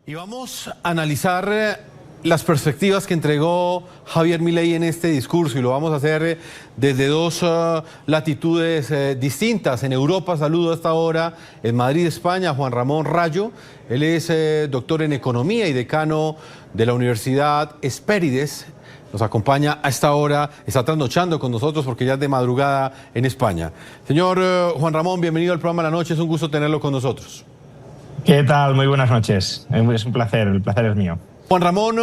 Y vamos a analizar las perspectivas que entregó Javier Milei en este discurso, y lo vamos a hacer desde dos latitudes distintas. En Europa saludo a esta hora, en Madrid, España, a Juan Ramón Rayo. Él es doctor en Economía y decano de la Universidad Hespérides. Nos acompaña a esta hora, está trasnochando con nosotros porque ya es de madrugada en España. Señor Juan Ramón, bienvenido al programa La Noche, es un gusto tenerlo con nosotros. ¿Qué tal? Muy buenas noches. Es un placer, el placer es mío. Juan Ramón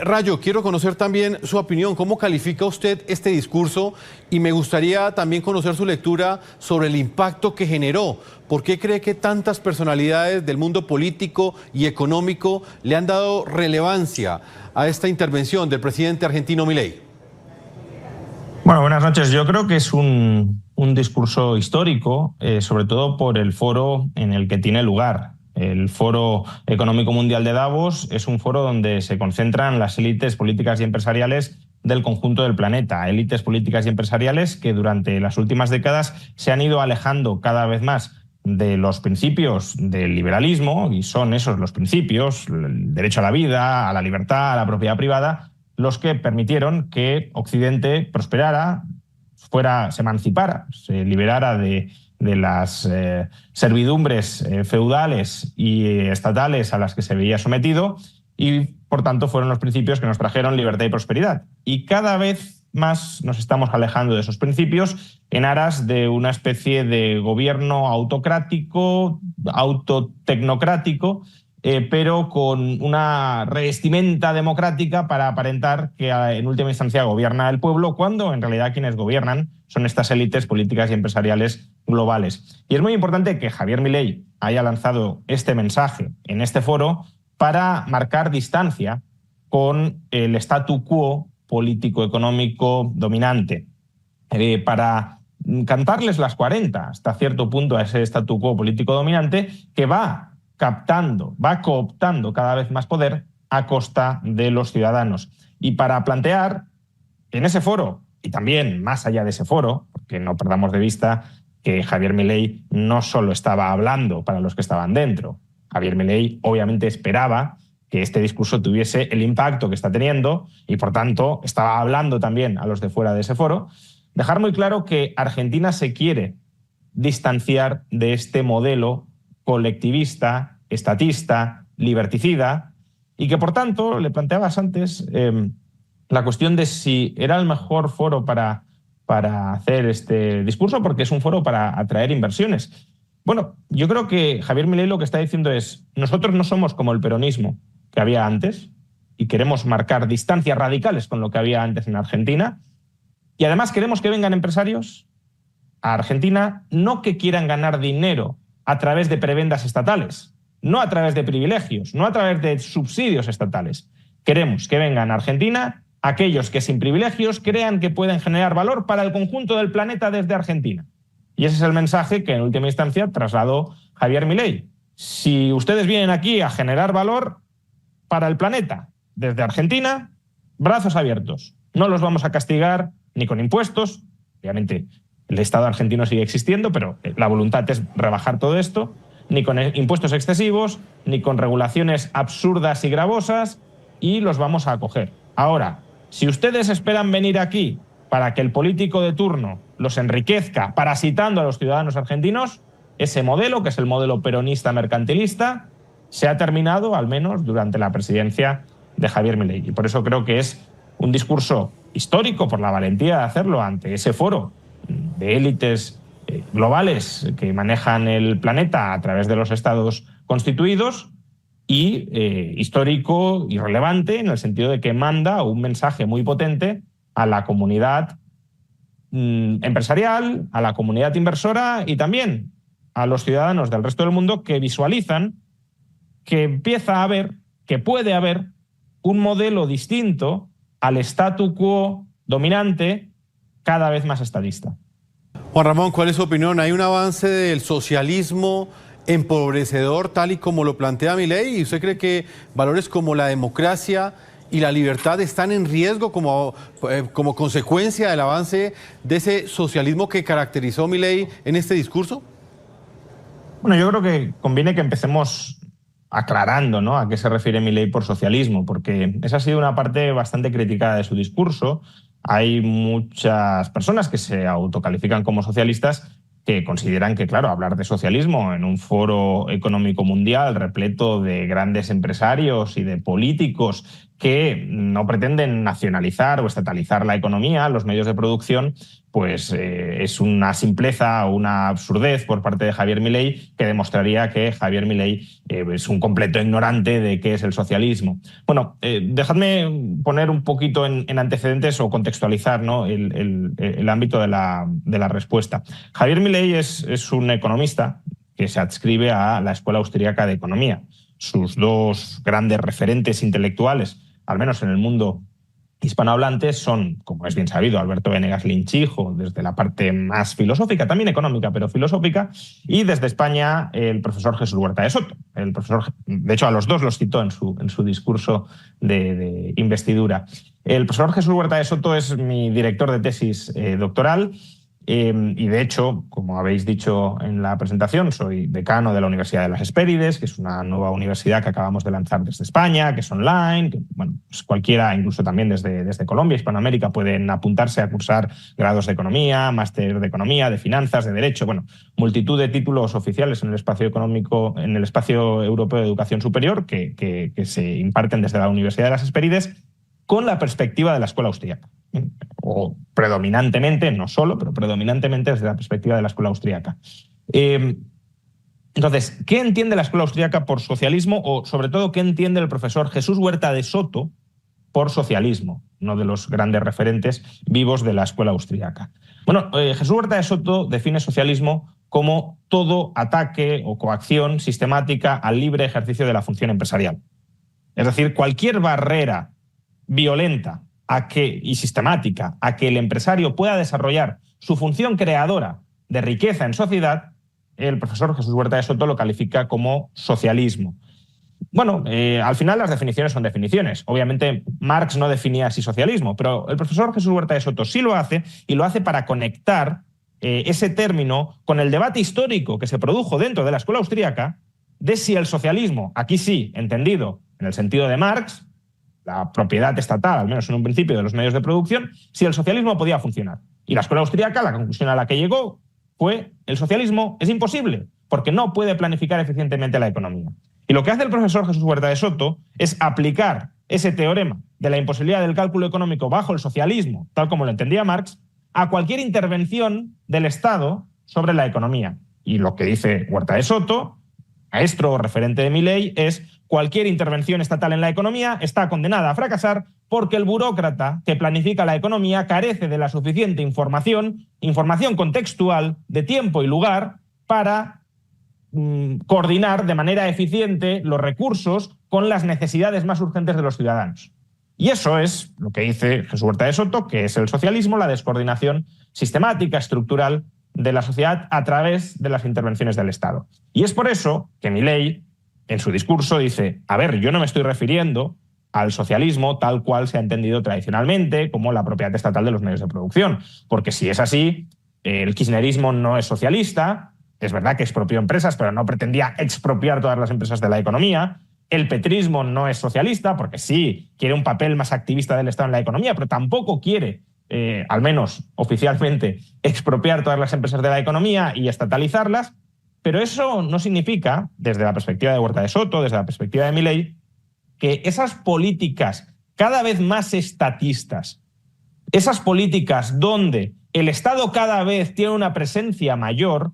Rayo, quiero conocer también su opinión. ¿Cómo califica usted este discurso? Y me gustaría también conocer su lectura sobre el impacto que generó. ¿Por qué cree que tantas personalidades del mundo político y económico le han dado relevancia a esta intervención del presidente argentino Milei? Bueno, buenas noches. Yo creo que es un discurso histórico, sobre todo por el foro en el que tiene lugar. El Foro Económico Mundial de Davos es un foro donde se concentran las élites políticas y empresariales del conjunto del planeta. Élites políticas y empresariales que durante las últimas décadas se han ido alejando cada vez más de los principios del liberalismo, y son esos los principios, el derecho a la vida, a la libertad, a la propiedad privada, los que permitieron que Occidente prosperara, se emancipara, se liberara de las servidumbres feudales y estatales a las que se veía sometido, y por tanto fueron los principios que nos trajeron libertad y prosperidad. Y cada vez más nos estamos alejando de esos principios en aras de una especie de gobierno autocrático, autotecnocrático, pero con una revestimenta democrática para aparentar que en última instancia gobierna el pueblo, cuando en realidad quienes gobiernan son estas élites políticas y empresariales globales. Y es muy importante que Javier Milei haya lanzado este mensaje en este foro para marcar distancia con el statu quo político-económico dominante, para cantarles las 40 hasta cierto punto a ese statu quo político dominante que va cooptando cada vez más poder a costa de los ciudadanos. Y para plantear en ese foro, y también más allá de ese foro, porque no perdamos de vista que Javier Milei no solo estaba hablando para los que estaban dentro. Javier Milei obviamente esperaba que este discurso tuviese el impacto que está teniendo y, por tanto, estaba hablando también a los de fuera de ese foro. Dejar muy claro que Argentina se quiere distanciar de este modelo colectivista, estatista, liberticida, y que, por tanto, le planteabas antes la cuestión de si era el mejor foro para hacer este discurso, porque es un foro para atraer inversiones. Bueno, yo creo que Javier Milei lo que está diciendo es: nosotros no somos como el peronismo que había antes y queremos marcar distancias radicales con lo que había antes en Argentina, y además queremos que vengan empresarios a Argentina, no que quieran ganar dinero a través de prebendas estatales, no a través de privilegios, no a través de subsidios estatales. Queremos que vengan a Argentina aquellos que sin privilegios crean que pueden generar valor para el conjunto del planeta desde Argentina. Y ese es el mensaje que en última instancia trasladó Javier Milei. Si ustedes vienen aquí a generar valor para el planeta desde Argentina, brazos abiertos. No los vamos a castigar ni con impuestos. Obviamente el Estado argentino sigue existiendo, pero la voluntad es rebajar todo esto, ni con impuestos excesivos, ni con regulaciones absurdas y gravosas, y los vamos a acoger. Ahora, si ustedes esperan venir aquí para que el político de turno los enriquezca parasitando a los ciudadanos argentinos, ese modelo, que es el modelo peronista mercantilista, se ha terminado, al menos durante la presidencia de Javier Milei. Y por eso creo que es un discurso histórico por la valentía de hacerlo ante ese foro de élites globales que manejan el planeta a través de los estados constituidos, y histórico y relevante en el sentido de que manda un mensaje muy potente a la comunidad empresarial, a la comunidad inversora y también a los ciudadanos del resto del mundo, que visualizan que empieza a haber, que puede haber un modelo distinto al statu quo dominante, cada vez más estadista. Juan Ramón, ¿cuál es su opinión? ¿Hay un avance del socialismo empobrecedor tal y como lo plantea Milei? ¿Y usted cree que valores como la democracia y la libertad están en riesgo como consecuencia del avance de ese socialismo que caracterizó Milei en este discurso? Bueno, yo creo que conviene que empecemos aclarando, ¿no?, a qué se refiere Milei por socialismo, porque esa ha sido una parte bastante criticada de su discurso. Hay muchas personas que se autocalifican como socialistas que consideran que, claro, hablar de socialismo en un foro económico mundial repleto de grandes empresarios y de políticos que no pretenden nacionalizar o estatalizar la economía, los medios de producción, pues es una simpleza o una absurdez por parte de Javier Milei que demostraría que Javier Milei es un completo ignorante de qué es el socialismo. Bueno, dejadme poner un poquito en antecedentes o contextualizar, ¿no?, el ámbito de la respuesta. Javier Milei es un economista que se adscribe a la Escuela Austríaca de Economía. Sus dos grandes referentes intelectuales, al menos en el mundo hispanohablantes, son, como es bien sabido, Alberto Venegas Linchijo, desde la parte más filosófica, también económica, pero filosófica, y desde España el profesor Jesús Huerta de Soto. El profesor, de hecho, a los dos los citó en su discurso de investidura. El profesor Jesús Huerta de Soto es mi director de tesis doctoral. Y de hecho, como habéis dicho en la presentación, soy decano de la Universidad de las Hespérides, que es una nueva universidad que acabamos de lanzar desde España, que es online, que, bueno, pues cualquiera, incluso también desde Colombia, Hispanoamérica, pueden apuntarse a cursar grados de economía, máster de economía, de finanzas, de derecho, bueno, multitud de títulos oficiales en el espacio económico, en el espacio europeo de educación superior que se imparten desde la Universidad de las Hespérides con la perspectiva de la escuela austríaca. O predominantemente, no solo, pero predominantemente desde la perspectiva de la escuela austríaca. Entonces, ¿qué entiende la escuela austríaca por socialismo? O, sobre todo, ¿qué entiende el profesor Jesús Huerta de Soto por socialismo? Uno de los grandes referentes vivos de la escuela austríaca. Bueno, Jesús Huerta de Soto define socialismo como todo ataque o coacción sistemática al libre ejercicio de la función empresarial. Es decir, cualquier barrera violenta y sistemática a que el empresario pueda desarrollar su función creadora de riqueza en sociedad, el profesor Jesús Huerta de Soto lo califica como socialismo. Bueno, al final las definiciones son definiciones. Obviamente Marx no definía así socialismo, pero el profesor Jesús Huerta de Soto sí lo hace, y lo hace para conectar ese término con el debate histórico que se produjo dentro de la escuela austríaca de si el socialismo, aquí sí, entendido en el sentido de Marx, la propiedad estatal, al menos en un principio, de los medios de producción, si el socialismo podía funcionar. Y la escuela austríaca, la conclusión a la que llegó fue: el socialismo es imposible, porque no puede planificar eficientemente la economía. Y lo que hace el profesor Jesús Huerta de Soto es aplicar ese teorema de la imposibilidad del cálculo económico bajo el socialismo, tal como lo entendía Marx, a cualquier intervención del Estado sobre la economía. Y lo que dice Huerta de Soto, maestro o referente de Milei, es: cualquier intervención estatal en la economía está condenada a fracasar porque el burócrata que planifica la economía carece de la suficiente información contextual de tiempo y lugar para coordinar de manera eficiente los recursos con las necesidades más urgentes de los ciudadanos. Y eso es lo que dice Jesús Huerta de Soto, que es el socialismo, la descoordinación sistemática, estructural de la sociedad a través de las intervenciones del Estado. Y es por eso que Milei, en su discurso, dice: a ver, yo no me estoy refiriendo al socialismo tal cual se ha entendido tradicionalmente, como la propiedad estatal de los medios de producción, porque si es así, el kirchnerismo no es socialista. Es verdad que expropió empresas, pero no pretendía expropiar todas las empresas de la economía. El petrismo no es socialista, porque sí quiere un papel más activista del Estado en la economía, pero tampoco quiere, al menos oficialmente, expropiar todas las empresas de la economía y estatalizarlas. Pero eso no significa, desde la perspectiva de Huerta de Soto, desde la perspectiva de Milei, que esas políticas cada vez más estatistas, esas políticas donde el Estado cada vez tiene una presencia mayor,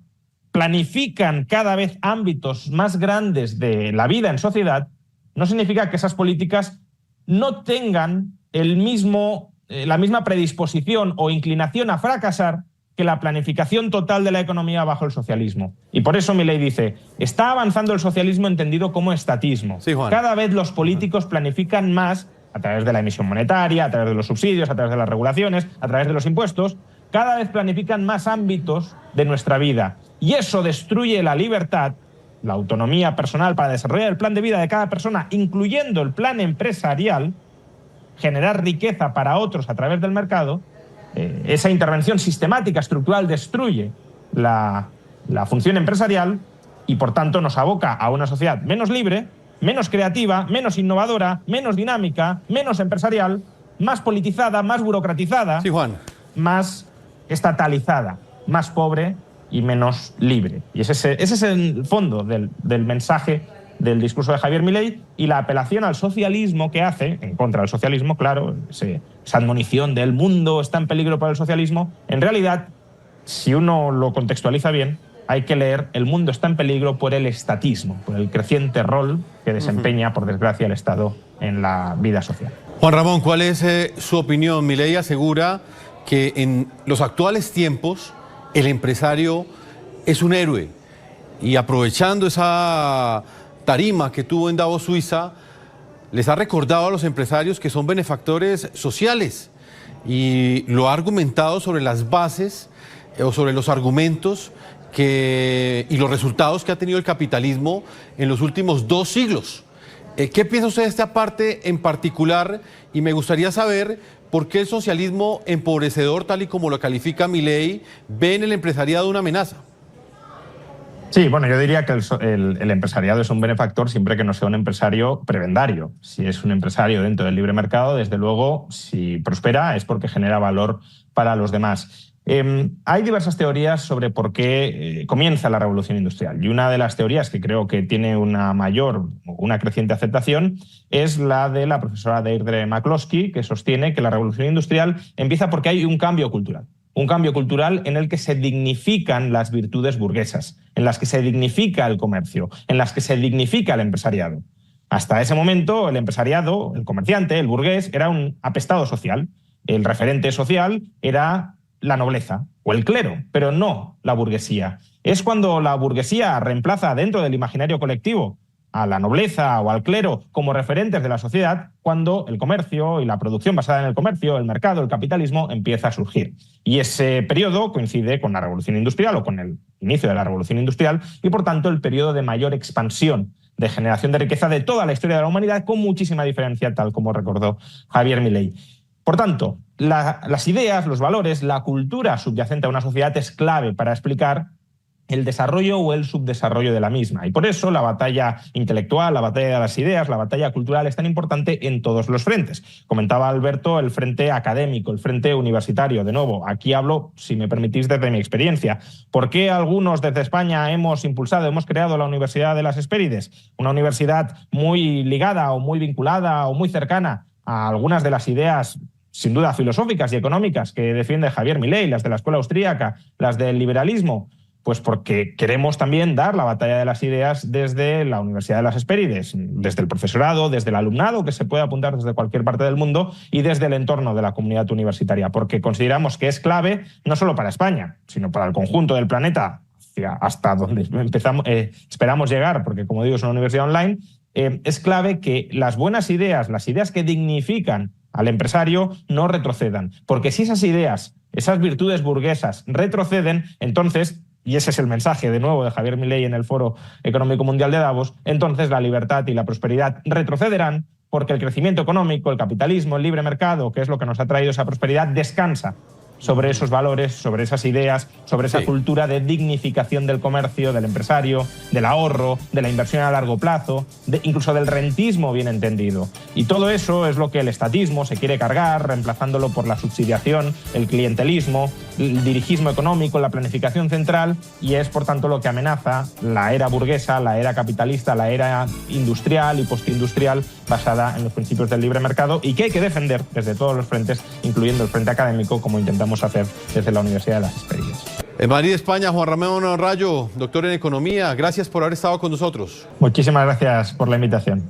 planifican cada vez ámbitos más grandes de la vida en sociedad, no significa que esas políticas no tengan la misma predisposición o inclinación a fracasar que la planificación total de la economía bajo el socialismo. Y por eso Milei dice: está avanzando el socialismo entendido como estatismo. Sí, Juan. Cada vez los políticos planifican más, a través de la emisión monetaria, a través de los subsidios, a través de las regulaciones, a través de los impuestos, cada vez planifican más ámbitos de nuestra vida. Y eso destruye la libertad, la autonomía personal para desarrollar el plan de vida de cada persona, incluyendo el plan empresarial, generar riqueza para otros a través del mercado. Esa intervención sistemática, estructural, destruye la función empresarial y, por tanto, nos aboca a una sociedad menos libre, menos creativa, menos innovadora, menos dinámica, menos empresarial, más politizada, más burocratizada, sí, Juan, más estatalizada, más pobre y menos libre. Y ese es el fondo del mensaje del discurso de Javier Milei, y la apelación al socialismo que hace, en contra del socialismo, claro, esa admonición del mundo está en peligro para el socialismo, en realidad, si uno lo contextualiza bien, hay que leer el mundo está en peligro por el estatismo, por el creciente rol que desempeña, por desgracia, el Estado en la vida social. Juan Ramón, ¿cuál es su opinión? Milei asegura que en los actuales tiempos el empresario es un héroe, y aprovechando esa tarima que tuvo en Davos, Suiza, les ha recordado a los empresarios que son benefactores sociales, y lo ha argumentado sobre las bases o sobre los argumentos y los resultados que ha tenido el capitalismo en los últimos 2 siglos. ¿Qué piensa usted de esta parte en particular? Y me gustaría saber por qué el socialismo empobrecedor, tal y como lo califica Milei, ve en el empresariado una amenaza. Sí, bueno, yo diría que el empresariado es un benefactor siempre que no sea un empresario prebendario. Si es un empresario dentro del libre mercado, desde luego, si prospera es porque genera valor para los demás. Hay diversas teorías sobre por qué comienza la revolución industrial, y una de las teorías que creo que tiene una creciente aceptación es la de la profesora Deirdre McCloskey, que sostiene que la revolución industrial empieza porque hay un cambio cultural. Un cambio cultural en el que se dignifican las virtudes burguesas, en las que se dignifica el comercio, en las que se dignifica el empresariado. Hasta ese momento, el empresariado, el comerciante, el burgués, era un apestado social. El referente social era la nobleza o el clero, pero no la burguesía. Es cuando la burguesía reemplaza dentro del imaginario colectivo a la nobleza o al clero como referentes de la sociedad, cuando el comercio y la producción basada en el comercio, el mercado, el capitalismo empieza a surgir. Y ese periodo coincide con la revolución industrial o con el inicio de la revolución industrial, y por tanto el periodo de mayor expansión de generación de riqueza de toda la historia de la humanidad, con muchísima diferencia, tal como recordó Javier Milei. Por tanto, las ideas, los valores, la cultura subyacente a una sociedad es clave para explicar el desarrollo o el subdesarrollo de la misma. Y por eso la batalla intelectual, la batalla de las ideas, la batalla cultural es tan importante en todos los frentes. Comentaba Alberto el frente académico, el frente universitario. De nuevo, aquí hablo, si me permitís, desde mi experiencia. ¿Por qué algunos desde España hemos creado la Universidad de las Hespérides? Una universidad muy ligada o muy vinculada o muy cercana a algunas de las ideas sin duda filosóficas y económicas que defiende Javier Milei, las de la escuela austríaca, las del liberalismo. Pues porque queremos también dar la batalla de las ideas desde la Universidad de las Hespérides, desde el profesorado, desde el alumnado, que se puede apuntar desde cualquier parte del mundo, y desde el entorno de la comunidad universitaria, porque consideramos que es clave no solo para España, sino para el conjunto del planeta, hasta donde esperamos llegar, porque como digo es una universidad online. Es clave que las buenas ideas, las ideas que dignifican al empresario, no retrocedan, porque si esas ideas, esas virtudes burguesas retroceden, entonces, y ese es el mensaje de nuevo de Javier Milei en el Foro Económico Mundial de Davos, entonces la libertad y la prosperidad retrocederán, porque el crecimiento económico, el capitalismo, el libre mercado, que es lo que nos ha traído esa prosperidad, descansa sobre esos valores, sobre esas ideas, sobre esa cultura de dignificación del comercio, del empresario, del ahorro, de la inversión a largo plazo, incluso del rentismo bien entendido. Y todo eso es lo que el estatismo se quiere cargar, reemplazándolo por la subsidiación, el clientelismo, el dirigismo económico, la planificación central, y es por tanto lo que amenaza la era burguesa, la era capitalista, la era industrial y postindustrial basada en los principios del libre mercado, y que hay que defender desde todos los frentes, incluyendo el frente académico, como intentamos hacer desde la Universidad de las Hespérides. En Madrid, España, Juan Ramón Rayo, doctor en Economía, gracias por haber estado con nosotros. Muchísimas gracias por la invitación.